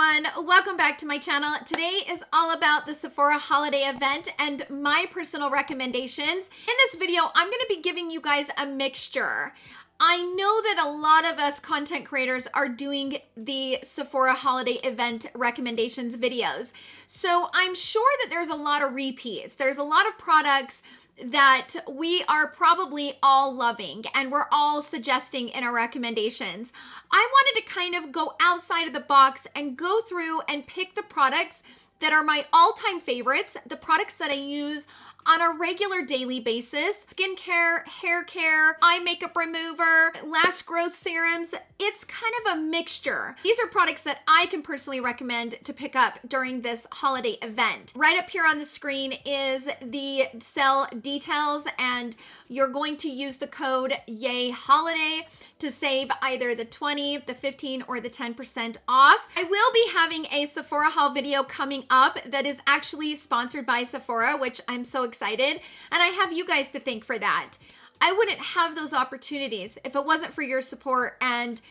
everyone, welcome back to my channel. Today is all about the Sephora Holiday Event and my personal recommendations. In this video, I'm going to be giving you guys a mixture. I know that a lot of us content creators are doing the Sephora Holiday Event Recommendations videos, so I'm sure that there's a lot of repeats. There's a lot of products that we are probably all loving and we're all suggesting in our recommendations. I wanted to kind of go outside of the box and go through and pick the products that are my all-time favorites, the products that I use on a regular daily basis. Skincare, hair care, eye makeup remover, lash growth serums. It's kind of a mixture. These are products that I can personally recommend to pick up during this holiday event. Right up here on the screen is the sale details, and you're going to use the code YAYHOLIDAY to save either the 20, the 15, or the 10% off. I will be having a Sephora haul video coming up that is actually sponsored by Sephora, which I'm so excited, and I have you guys to thank for that. I wouldn't have those opportunities if it wasn't for your support and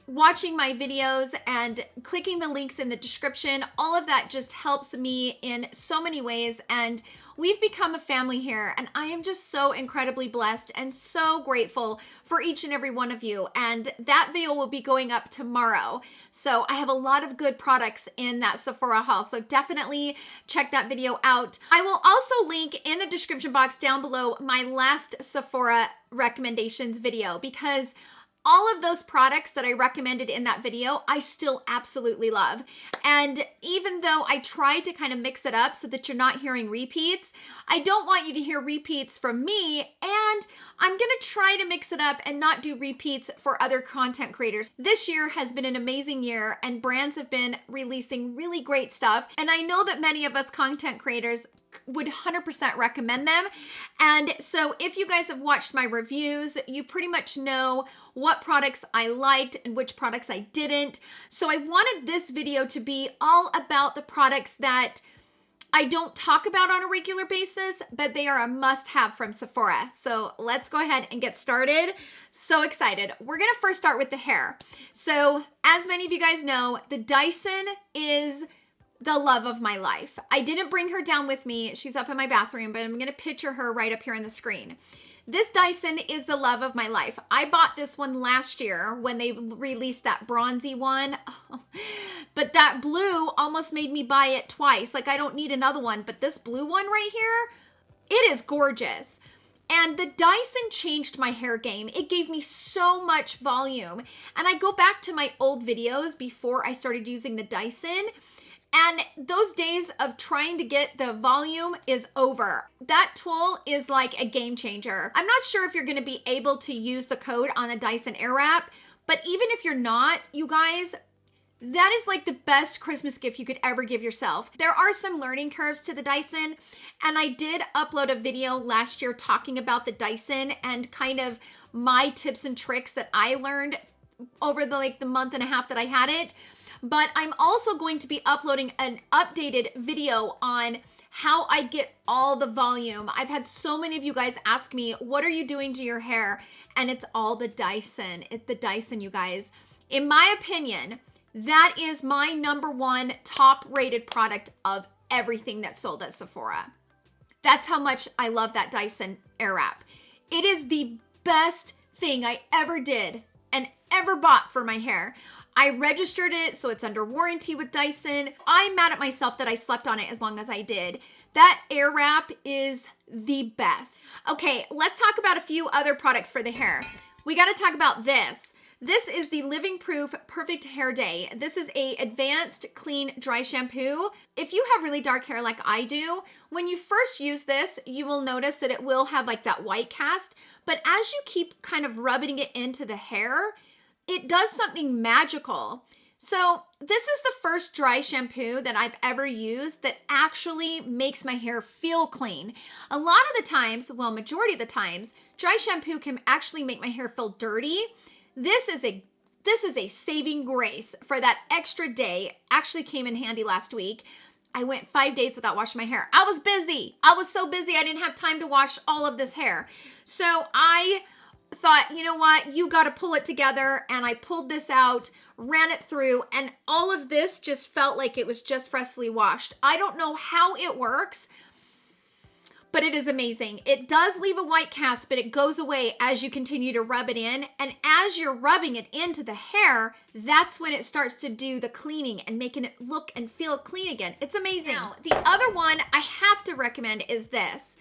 watching my videos and clicking the links in the description. All of that just helps me in so many ways, and we've become a family here, and I am just so incredibly blessed and so grateful for each and every one of you. And that video will be going up tomorrow. So I have a lot of good products in that Sephora haul, so definitely check that video out. I will also link in the description box down below my last Sephora recommendations video, because all of those products that I recommended in that video, I still absolutely love. And even though I try to kind of mix it up so that you're not hearing repeats, I don't want you to hear repeats from me, and I'm gonna try to mix it up and not do repeats for other content creators. This year has been an amazing year, and brands have been releasing really great stuff, and I know that many of us content creators would 100% recommend them. And so if you guys have watched my reviews, you pretty much know what products I liked and which products I didn't. So I wanted this video to be all about the products that I don't talk about on a regular basis, but they are a must-have from Sephora. So let's go ahead and get started. So excited. We're gonna first start with the hair. So as many of you guys know, the Dyson is the love of my life. I didn't bring her down with me. She's up in my bathroom, but I'm going to picture her right up here on the screen. This Dyson is the love of my life. I bought this one last year when they released that bronzy one, but that blue almost made me buy it twice. Like, I don't need another one, but this blue one right here, it is gorgeous. And the Dyson changed my hair game. It gave me so much volume. And I go back to my old videos before I started using the Dyson, and those days of trying to get the volume is over. That tool is like a game changer. I'm not sure if you're gonna be able to use the code on the Dyson Airwrap, but even if you're not, you guys, that is like the best Christmas gift you could ever give yourself. There are some learning curves to the Dyson, and I did upload a video last year talking about the Dyson and kind of my tips and tricks that I learned over the month and a half that I had it. But I'm also going to be uploading an updated video on how I get all the volume. I've had so many of you guys ask me, what are you doing to your hair? And it's all the Dyson. It's the Dyson, you guys. In my opinion, that is my #1 top rated product of everything that's sold at Sephora. That's how much I love that Dyson Airwrap. It is the best thing I ever did and ever bought for my hair. I registered it, so it's under warranty with Dyson. I'm mad at myself that I slept on it as long as I did. That Airwrap is the best. Okay, let's talk about a few other products for the hair. We gotta talk about this. This is the Living Proof Perfect Hair Day. This is a advanced clean dry shampoo. If you have really dark hair like I do, when you first use this, you will notice that it will have like that white cast, but as you keep kind of rubbing it into the hair, it does something magical. So this is the first dry shampoo that I've ever used that actually makes my hair feel clean. A lot of the times, well, majority of the times, dry shampoo can actually make my hair feel dirty. This is a saving grace for that extra day. Actually came in handy last week. I went 5 days without washing my hair. I was busy. I was so busy I didn't have time to wash all of this hair. So I thought, you know what, you got to pull it together. And I pulled this out, ran it through, and all of this just felt like it was just freshly washed. I don't know how it works, but it is amazing. It does leave a white cast, but it goes away as you continue to rub it in. And as you're rubbing it into the hair, that's when it starts to do the cleaning and making it look and feel clean again. It's amazing. Now, the other one I have to recommend is this.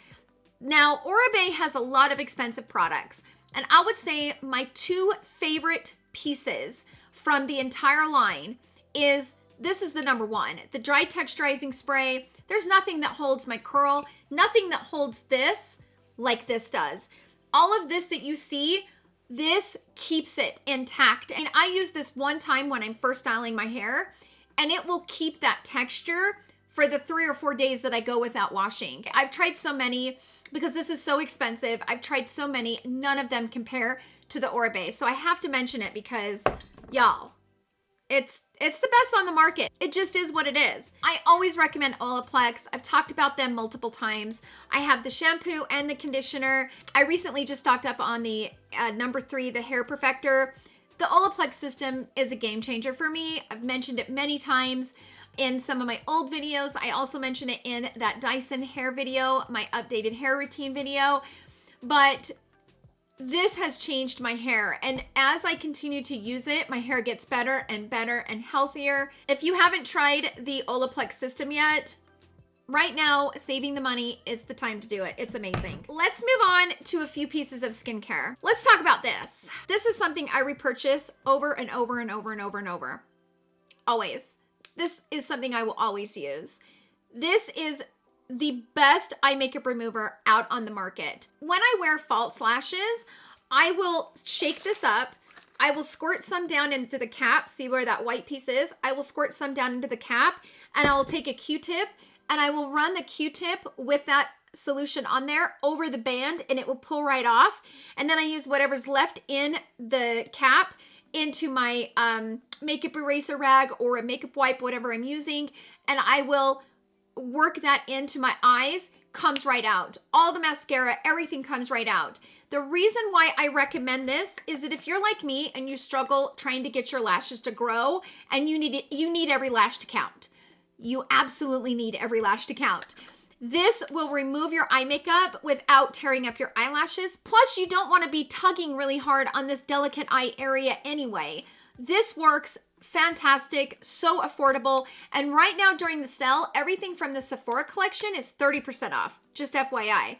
Now, Oribe has a lot of expensive products, and I would say my two favorite pieces from the entire line is, this is the number one, the Dry Texturizing Spray. There's nothing that holds my curl, nothing that holds this like this does. All of this that you see, this keeps it intact. And I use this one time when I'm first styling my hair, and it will keep that texture for the 3 or 4 days that I go without washing. I've tried so many because this is so expensive. I've tried so many, none of them compare to the Oribe. So I have to mention it because, y'all, it's the best on the market. It just is what it is. I always recommend Olaplex. I've talked about them multiple times. I have the shampoo and the conditioner. I recently just stocked up on the number 3, the Hair Perfector. The Olaplex system is a game changer for me. I've mentioned it many times in some of my old videos. I also mentioned it in that Dyson hair video, my updated hair routine video. But this has changed my hair, and as I continue to use it, my hair gets better and better and healthier. If you haven't tried the Olaplex system yet, right now, saving the money is the time to do it. It's amazing. Let's move on to a few pieces of skincare. Let's talk about this. This is something I repurchase over and over and over and over and over. Always. This is something I will always use. This is the best eye makeup remover out on the market. When I wear false lashes, I will shake this up. I will squirt some down into the cap. See where that white piece is? I will squirt some down into the cap, and I will take a Q-tip and I will run the Q-tip with that solution on there over the band, and it will pull right off. And then I use whatever's left in the cap into my makeup eraser rag or a makeup wipe, whatever I'm using, and I will work that into my eyes. Comes right out. All the mascara, everything comes right out. The reason why I recommend this is that if you're like me and you struggle trying to get your lashes to grow, and you need every lash to count. You absolutely need every lash to count. This will remove your eye makeup without tearing up your eyelashes. Plus, you don't want to be tugging really hard on this delicate eye area anyway. This works fantastic, so affordable. And right now during the sale, everything from the Sephora collection is 30% off. Just FYI.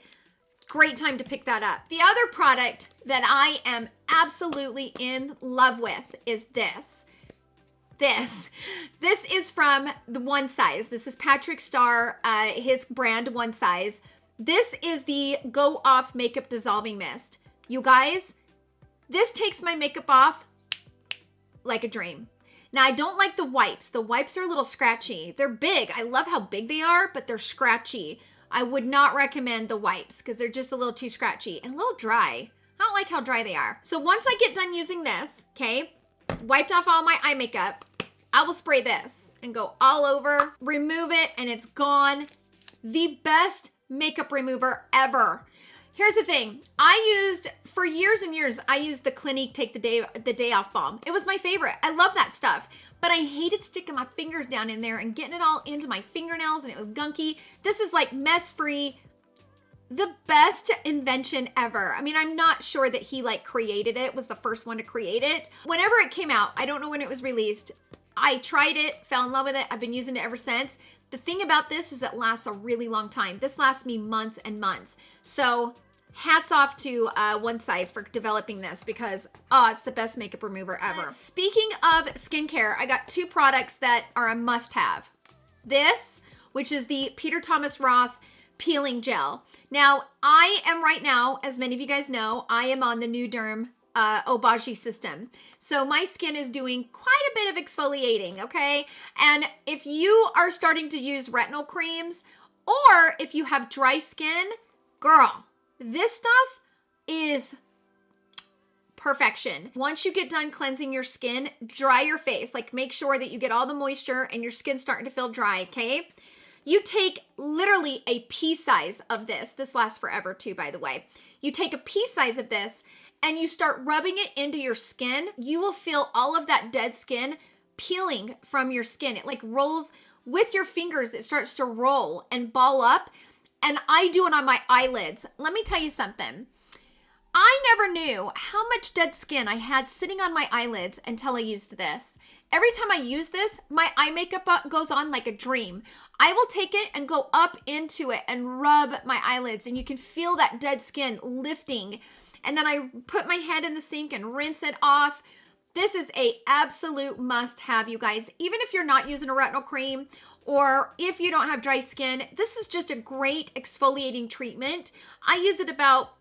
Great time to pick that up. The other product that I am absolutely in love with is this. This is from the One Size. This is Patrick Starr, his brand One Size. This is the Go Off Makeup Dissolving Mist. You guys, this takes my makeup off like a dream. Now, I don't like the wipes. The wipes are a little scratchy. They're big. I love how big they are, but they're scratchy. I would not recommend the wipes because they're just a little too scratchy and a little dry. I don't like how dry they are. So once I get done using this, okay, wiped off all my eye makeup, I will spray this and go all over, remove it, and it's gone. The best makeup remover ever. Here's the thing. For years and years, I used the Clinique Take the Day Off Balm. It was my favorite. I love that stuff. But I hated sticking my fingers down in there and getting it all into my fingernails, and it was gunky. This is like mess-free. The best invention ever. I mean, I'm not sure that he like created it, was the first one to create it. Whenever it came out, I don't know when it was released, I tried it, fell in love with it. I've been using it ever since. The thing about this is it lasts a really long time. This lasts me months and months. So hats off to One Size for developing this because, oh, it's the best makeup remover ever. Speaking of skincare, I got 2 products that are a must-have. This, which is the Peter Thomas Roth Peeling Gel. Now, I am right now, as many of you guys know, I am on the New Derm Obagi system. So my skin is doing quite a bit of exfoliating, okay? And if you are starting to use retinol creams, or if you have dry skin, girl, this stuff is perfection. Once you get done cleansing your skin, dry your face. Like make sure that you get all the moisture and your skin's starting to feel dry, okay? You take literally a pea size of this. This lasts forever too, by the way. You take a pea size of this and you start rubbing it into your skin. You will feel all of that dead skin peeling from your skin. It like rolls with your fingers. It starts to roll and ball up. And I do it on my eyelids. Let me tell you something. I never knew how much dead skin I had sitting on my eyelids until I used this. Every time I use this, my eye makeup goes on like a dream. I will take it and go up into it and rub my eyelids, and you can feel that dead skin lifting. And then I put my head in the sink and rinse it off. This is a absolute must-have, you guys. Even if you're not using a retinol cream or if you don't have dry skin, this is just a great exfoliating treatment. I use it about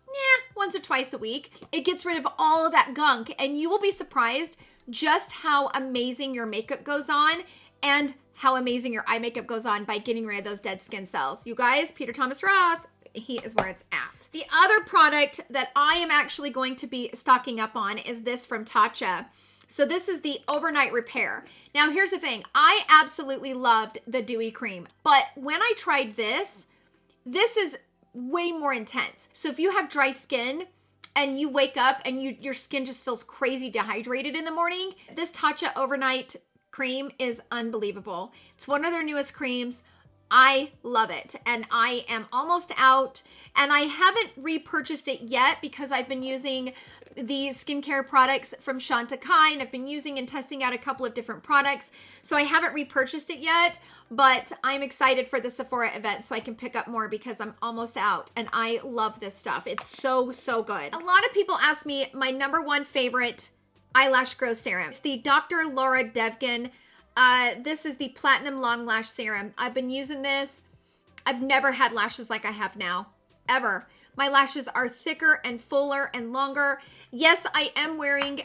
once or twice a week. It gets rid of all of that gunk, and you will be surprised just how amazing your makeup goes on and how amazing your eye makeup goes on by getting rid of those dead skin cells. You guys, Peter Thomas Roth, he is where it's at. The other product that I am actually going to be stocking up on is this from Tatcha. So this is the Overnight Repair. Now here's the thing, I absolutely loved the dewy cream, but when I tried this, this is way more intense. So if you have dry skin and you wake up and your skin just feels crazy dehydrated in the morning, this Tatcha Overnight cream is unbelievable. It's one of their newest creams. I love it, and I am almost out, and I haven't repurchased it yet because I've been using the skincare products from Chantecaille, and I've been using and testing out a couple of different products, so I haven't repurchased it yet, but I'm excited for the Sephora event so I can pick up more because I'm almost out, and I love this stuff. It's so, so good. A lot of people ask me my #1 favorite eyelash growth serum. It's the Dr. Lara Devgan. This is the Platinum Long Lash Serum. I've been using this. I've never had lashes like I have now, ever. My lashes are thicker and fuller and longer. Yes, I am wearing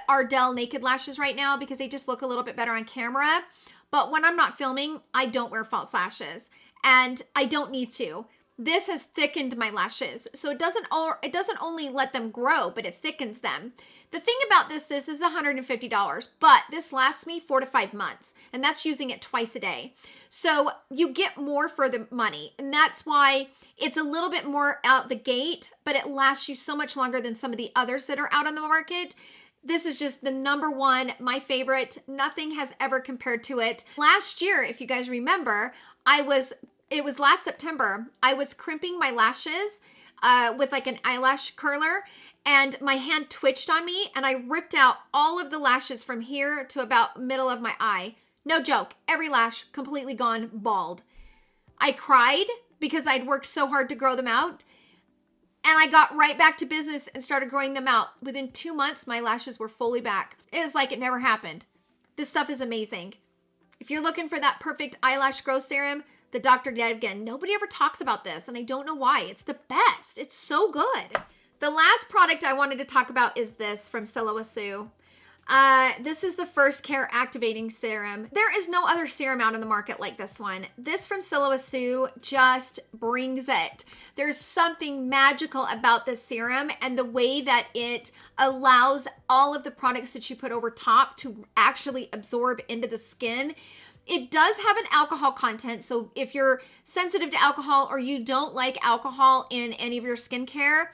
Ardell Naked Lashes right now because they just look a little bit better on camera. But when I'm not filming, I don't wear false lashes, and I don't need to. This has thickened my lashes, so it doesn't only let them grow, but it thickens them. The thing about this is $150, but this lasts me 4 to 5 months, and that's using it twice a day. So you get more for the money, and that's why it's a little bit more out the gate, but it lasts you so much longer than some of the others that are out on the market. This is just the #1, my favorite. Nothing has ever compared to it. Last year, if you guys remember, it was last September, I was crimping my lashes with like an eyelash curler, and my hand twitched on me, and I ripped out all of the lashes from here to about middle of my eye. No joke, every lash completely gone bald. I cried because I'd worked so hard to grow them out, and I got right back to business and started growing them out. Within 2 months, my lashes were fully back. It was like it never happened. This stuff is amazing. If you're looking for that perfect eyelash growth serum, the Dr. Devgan, nobody ever talks about this, and I don't know why. It's the best. It's so good. The last product I wanted to talk about is this from Sulwhassoo. This is the First Care Activating Serum. There is no other serum out in the market like this one. This from Sulwhassoo just brings it. There's something magical about this serum and the way that it allows all of the products that you put over top to actually absorb into the skin. It does have an alcohol content, so if you're sensitive to alcohol or you don't like alcohol in any of your skincare,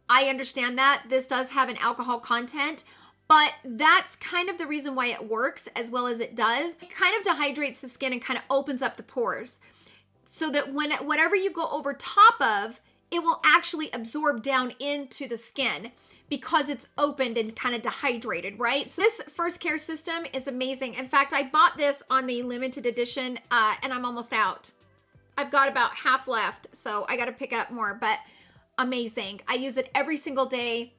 I understand that. This does have an alcohol content, but that's kind of the reason why it works as well as it does. It kind of dehydrates the skin and kind of opens up the pores so that whatever you go over top of, it will actually absorb down into the skin because it's opened and kind of dehydrated, right? So this First Care system is amazing. In fact, I bought this on the limited edition and I'm almost out. I've got about half left, so I got to pick up more, but amazing. I use it every single day.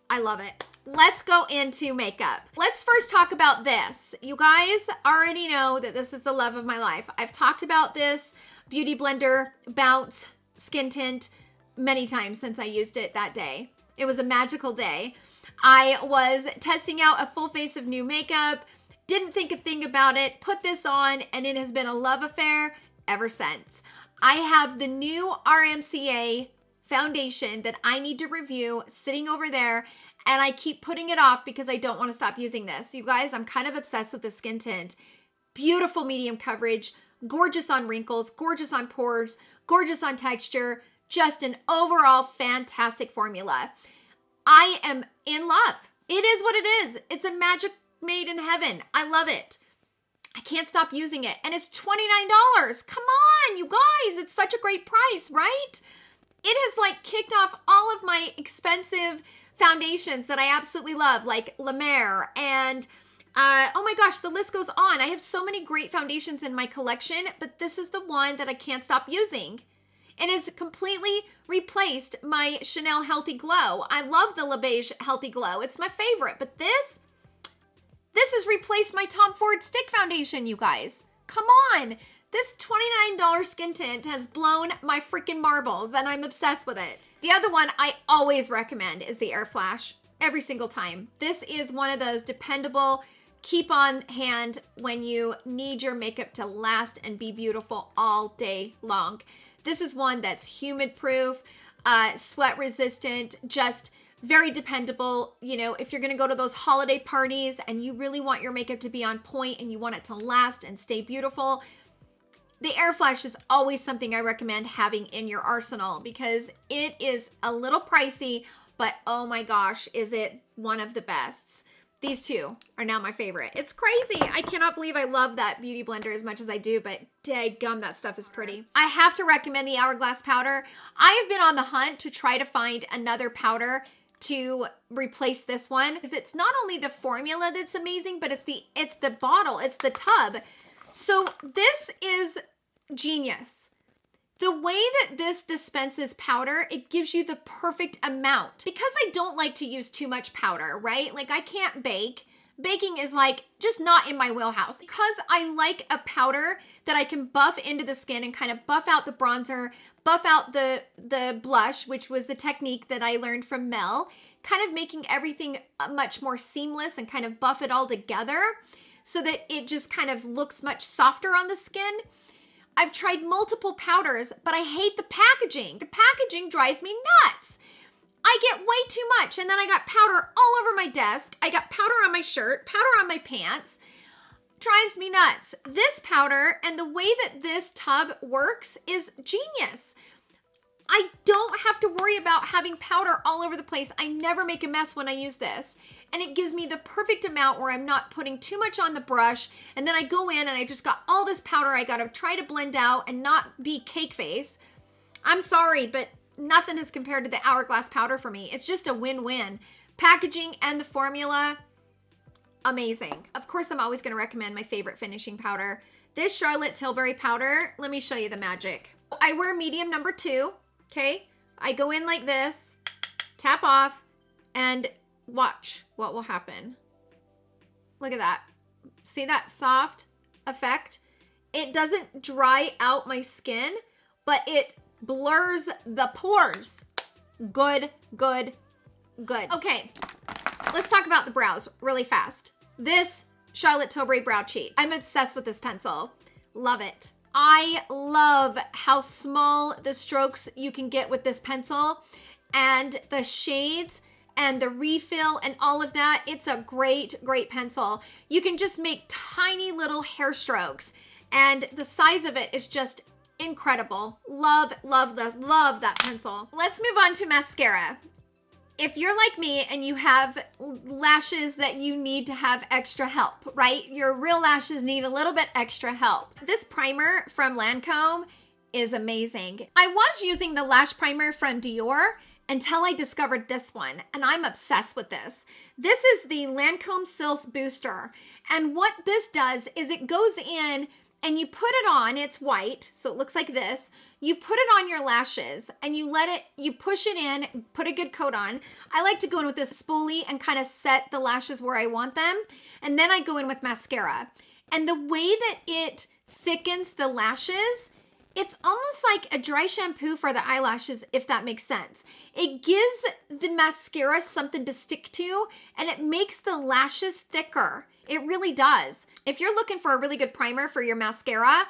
I love it. Let's go into makeup. Let's first talk about this. You guys already know that this is the love of my life. I've talked about this Beauty Blender Bounce Skin Tint many times since I used it that day. It was a magical day. I was testing out a full face of new makeup, didn't think a thing about it, put this on, and it has been a love affair ever since. I have the new RMCA foundation that I need to review sitting over there, and I keep putting it off because I don't want to stop using this. You guys, I'm kind of obsessed with the skin tint. Beautiful medium coverage, gorgeous on wrinkles, gorgeous on pores, gorgeous on texture, just an overall fantastic formula. I am in love. It is what it is. It's a magic made in heaven. I love it. I can't stop using it. And it's $29. Come on, you guys. It's such a great price, right? It has like kicked off all of my expensive foundations that I absolutely love, like La Mer and oh my gosh, the list goes on. I have so many great foundations in my collection, but this is the one that I can't stop using. And has completely replaced my Chanel Healthy Glow. I love the Le Beige Healthy Glow. It's my favorite, but this has replaced my Tom Ford Stick Foundation, you guys. Come on. This $29 skin tint has blown my freaking marbles, and I'm obsessed with it. The other one I always recommend is the Airflash, every single time. This is one of those dependable, keep on hand when you need your makeup to last and be beautiful all day long. This is one that's humid proof, sweat resistant, just very dependable. You know, if you're going to go to those holiday parties and you really want your makeup to be on point and you want it to last and stay beautiful, the Airflash is always something I recommend having in your arsenal because it is a little pricey, but oh my gosh, is it one of the bests. These two are now my favorite. It's crazy. I cannot believe I love that beauty blender as much as I do, but daggum, that stuff is pretty. I have to recommend the Hourglass Powder. I have been on the hunt to try to find another powder to replace this one because it's not only the formula that's amazing, but it's the bottle, it's the tub. So this is genius. The way that this dispenses powder, it gives you the perfect amount. Because I don't like to use too much powder, right? Like I can't bake. Baking is like just not in my wheelhouse. Because I like a powder that I can buff into the skin and kind of buff out the bronzer, buff out the blush, which was the technique that I learned from Mel, kind of making everything much more seamless and kind of buff it all together so that it just kind of looks much softer on the skin. I've tried multiple powders, but I hate the packaging. The packaging drives me nuts. I get way too much, and then I got powder all over my desk. I got powder on my shirt, powder on my pants. Drives me nuts. This powder and the way that this tub works is genius. I don't have to worry about having powder all over the place. I never make a mess when I use this. And it gives me the perfect amount where I'm not putting too much on the brush. And then I go in and I just got all this powder I gotta try to blend out and not be cake face. I'm sorry, but nothing has compared to the Hourglass powder for me. It's just a win-win. Packaging and the formula, amazing. Of course, I'm always gonna recommend my favorite finishing powder. This Charlotte Tilbury powder, let me show you the magic. I wear medium number 2, okay? I go in like this, tap off, and watch what will happen. Look at that. See that soft effect? It doesn't dry out my skin, but it blurs the pores. Good, good, good. Okay, let's talk about the brows really fast. This Charlotte Tilbury Brow Cheat. I'm obsessed with this pencil. Love it. I love how small the strokes you can get with this pencil and the shades and the refill and all of that. It's a great, great pencil. You can just make tiny little hair strokes and the size of it is just incredible. Love, love, love that pencil. Let's move on to mascara. If you're like me and you have lashes that you need to have extra help, right? Your real lashes need a little bit extra help. This primer from Lancome is amazing. I was using the Lash Primer from Dior until I discovered this one, and I'm obsessed with this. This is the Lancome Silks Booster, and what this does is it goes in and you put it on, it's white, so it looks like this. You put it on your lashes and you push it in, put a good coat on. I like to go in with this spoolie and kind of set the lashes where I want them. And then I go in with mascara. And the way that it thickens the lashes, it's almost like a dry shampoo for the eyelashes, if that makes sense. It gives the mascara something to stick to and it makes the lashes thicker. It really does. If you're looking for a really good primer for your mascara,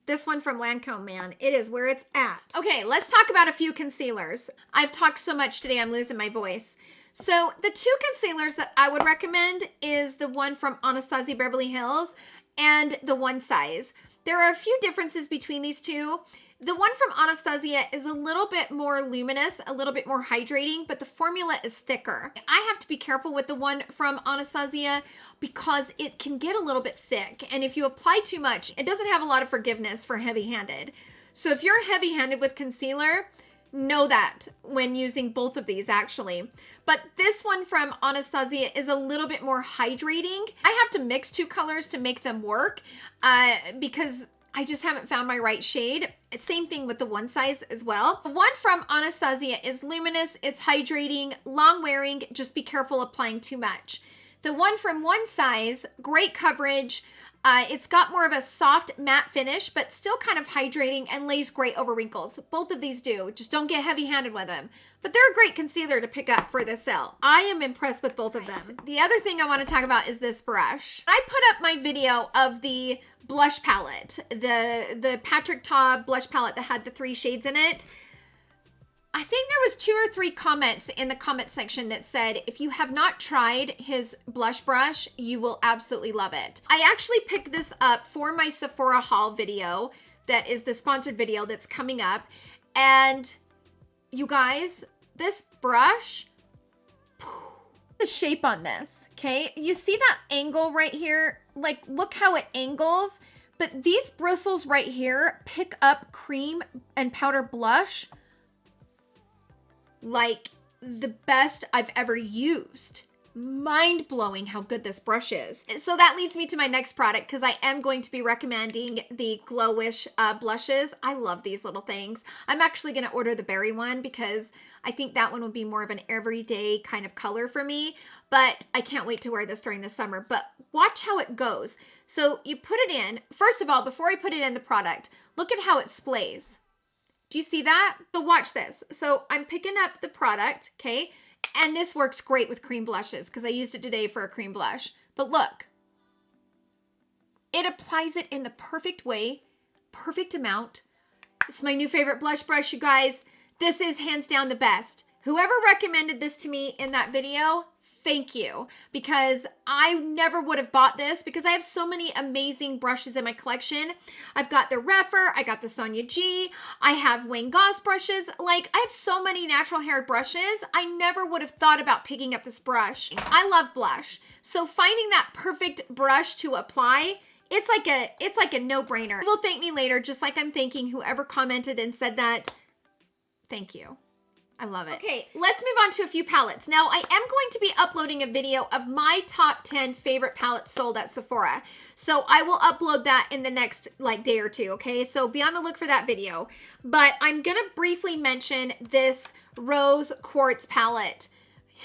this one from Lancome, man, it is where it's at. Okay, let's talk about a few concealers. I've talked so much today, I'm losing my voice. So the 2 concealers that I would recommend is the one from Anastasia Beverly Hills and the One Size. There are a few differences between these two. The one from Anastasia is a little bit more luminous, a little bit more hydrating, but the formula is thicker. I have to be careful with the one from Anastasia because it can get a little bit thick. And if you apply too much, it doesn't have a lot of forgiveness for heavy-handed. So if you're heavy-handed with concealer, know that when using both of these actually. But this one from Anastasia is a little bit more hydrating. I have to mix two colors to make them work because I just haven't found my right shade. Same thing with the one size as well. The one from Anastasia is luminous, it's hydrating, long wearing, just be careful applying too much. The one from one size, great coverage. It's got more of a soft matte finish, but still kind of hydrating and lays great over wrinkles. Both of these do, just don't get heavy-handed with them. But they're a great concealer to pick up for the sale. I am impressed with both of them. The other thing I want to talk about is this brush. I put up my video of the blush palette, the Patrick Ta blush palette that had the 3 shades in it. I think there was 2 or 3 comments in the comment section that said, if you have not tried his blush brush, you will absolutely love it. I actually picked this up for my Sephora haul video. That is the sponsored video that's coming up. And you guys, this brush, the shape on this, okay? You see that angle right here? Like, look how it angles. But these bristles right here pick up cream and powder blush like the best I've ever used. Mind-blowing how good this brush is. So that leads me to my next product because I am going to be recommending the Glowish blushes. I love these little things. I'm actually going to order the berry one because I think that one would be more of an everyday kind of color for me, but I can't wait to wear this during the summer. But watch how it goes. So you put it in. First of all, before I put it in the product, look at how it splays. Do you see that? So watch this. So I'm picking up the product, okay? And this works great with cream blushes because I used it today for a cream blush. But look, it applies it in the perfect way, perfect amount. It's my new favorite blush brush, you guys. This is hands down the best. Whoever recommended this to me in that video, thank you, because I never would have bought this because I have so many amazing brushes in my collection. I've got the Repher, I got the Sonia G, I have Wayne Goss brushes. Like, I have so many natural haired brushes. I never would have thought about picking up this brush. I love blush. So finding that perfect brush to apply, it's like a no-brainer. You will thank me later, just like I'm thanking whoever commented and said that. Thank you. I love it. Okay, let's move on to a few palettes. Now, I am going to be uploading a video of my top 10 favorite palettes sold at Sephora. So I will upload that in the next day or two, okay? So be on the look for that video. But I'm gonna briefly mention this Rose Quartz palette.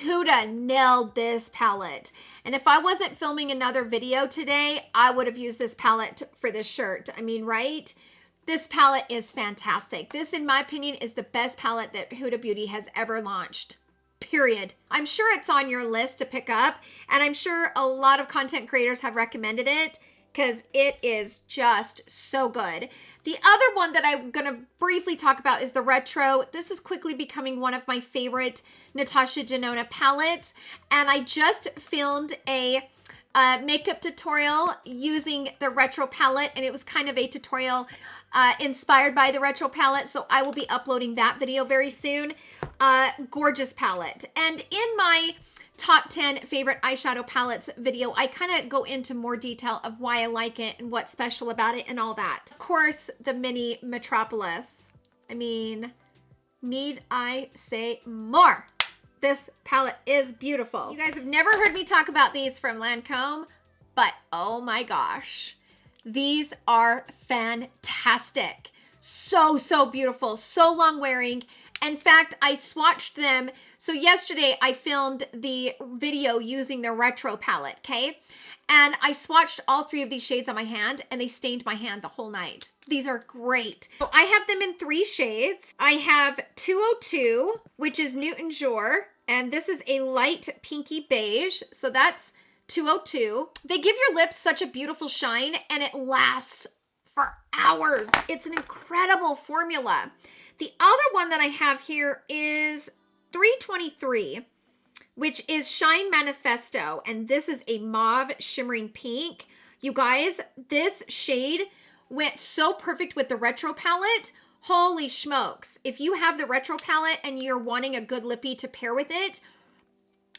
Huda nailed this palette. And if I wasn't filming another video today, I would have used this palette for this shirt. I mean, right? This palette is fantastic. This, in my opinion, is the best palette that Huda Beauty has ever launched. Period. I'm sure it's on your list to pick up, and I'm sure a lot of content creators have recommended it because it is just so good. The other one that I'm going to briefly talk about is the Retro. This is quickly becoming one of my favorite Natasha Denona palettes, and I just filmed a makeup tutorial using the Retro palette, and it was kind of a tutorial inspired by the Retro palette, so I will be uploading that video very soon. Gorgeous palette. And in my top 10 favorite eyeshadow palettes video, I kind of go into more detail of why I like it and what's special about it and all that. Of course, the mini Metropolis. I mean, need I say more? This palette is beautiful. You guys have never heard me talk about these from Lancome, but oh my gosh. These are fantastic. So, so beautiful. So long wearing. In fact, I swatched them. So yesterday I filmed the video using the Retro palette, okay? And I swatched all 3 of these shades on my hand and they stained my hand the whole night. These are great. So I have them in 3 shades. I have 202, which is Newton Jour, and this is a light pinky beige. So that's 202. They give your lips such a beautiful shine and it lasts for hours. It's an incredible formula. The other one that I have here is 323, which is Shine Manifesto, and this is a mauve shimmering pink. You guys, this shade went so perfect with the retro palette. Holy smokes. If you have the retro palette and you're wanting a good lippy to pair with it,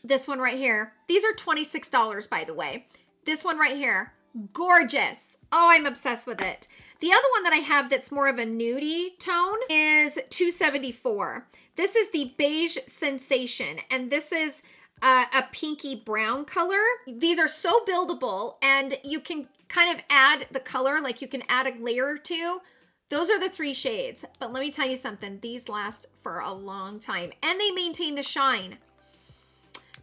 this one right here. These are $26, by the way. This one right here, gorgeous. Oh, I'm obsessed with it. The other one that I have that's more of a nudie tone is $274. This is the Beige Sensation, and this is a pinky brown color. These are so buildable, and you can kind of add the color, like you can add a layer or two. Those are the 3 shades, but let me tell you something. These last for a long time, and they maintain the shine.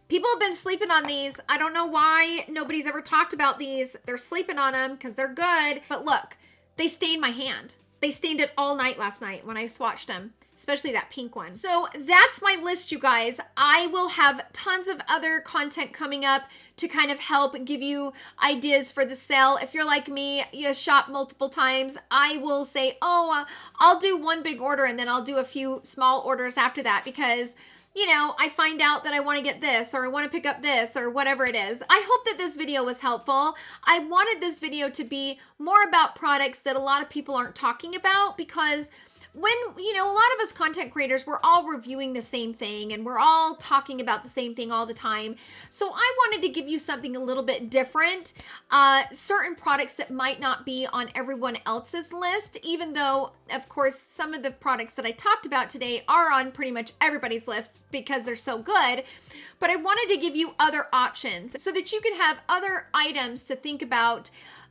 People have been sleeping on these. I don't know why nobody's ever talked about these. They're sleeping on them because they're good. But look, they stained my hand. They stained it all night last night when I swatched them, especially that pink one. So that's my list, you guys. I will have tons of other content coming up to kind of help give you ideas for the sale. If you're like me, you shop multiple times, I will say, oh, I'll do one big order and then I'll do a few small orders after that because, you know, I find out that I want to get this or I want to pick up this or whatever it is. I hope that this video was helpful. I wanted this video to be more about products that a lot of people aren't talking about because when, you know, a lot of us content creators, we're all reviewing the same thing and we're all talking about the same thing all the time. So I wanted to give you something a little bit different, certain products that might not be on everyone else's list, even though, of course, some of the products that I talked about today are on pretty much everybody's list because they're so good. But I wanted to give you other options so that you can have other items to think about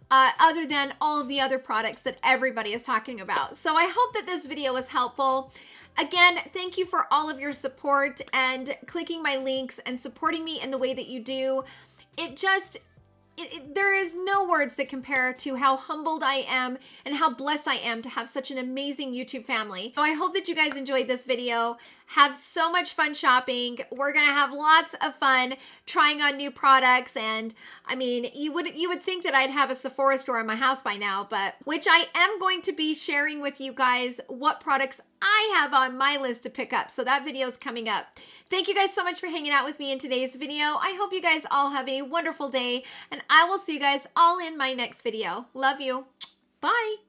other than all of the other products that everybody is talking about. So I hope that this video was helpful. Again, thank you for all of your support and clicking my links and supporting me in the way that you do. It just, there is no words that compare to how humbled I am and how blessed I am to have such an amazing YouTube family. So I hope that you guys enjoyed this video. Have so much fun shopping. We're gonna have lots of fun trying on new products, and I mean, you would think that I'd have a Sephora store in my house by now, but which I am going to be sharing with you guys what products I have on my list to pick up. So that video is coming up. Thank you guys so much for hanging out with me in today's video. I hope you guys all have a wonderful day, and I will see you guys all in my next video. Love you. Bye.